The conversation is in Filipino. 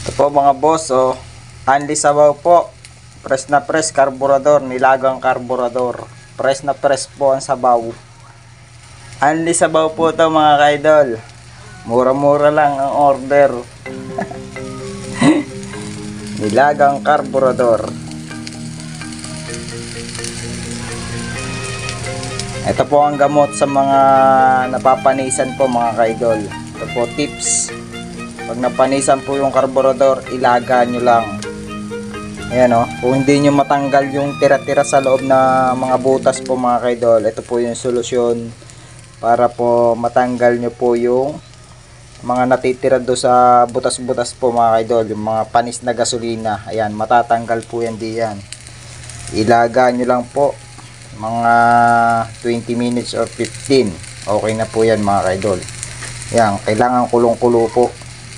Ito po mga boss, Anli sabaw po. Press na press karburador, nilagang karburador. Press na press po ang sabaw. Anli sabaw po ito mga kaidol. Mura-mura lang ang order. Nilagang karburador. Ito po ang gamot sa mga napapanisan po mga kaidol. Ito po tips. Pag napanisan po yung karburador, ilaga nyo lang. Ayan kung hindi nyo matanggal yung tira-tira sa loob na mga butas po mga kaidol, ito po yung solusyon para po matanggal nyo po yung mga natitira do sa butas-butas po mga kaidol, yung mga panis na gasolina. Ayan, matatanggal po yan diyan. Ilaga nyo lang po mga 20 minutes or 15. Okay na po yan mga kaidol. Yan, kailangan kulong-kulo po.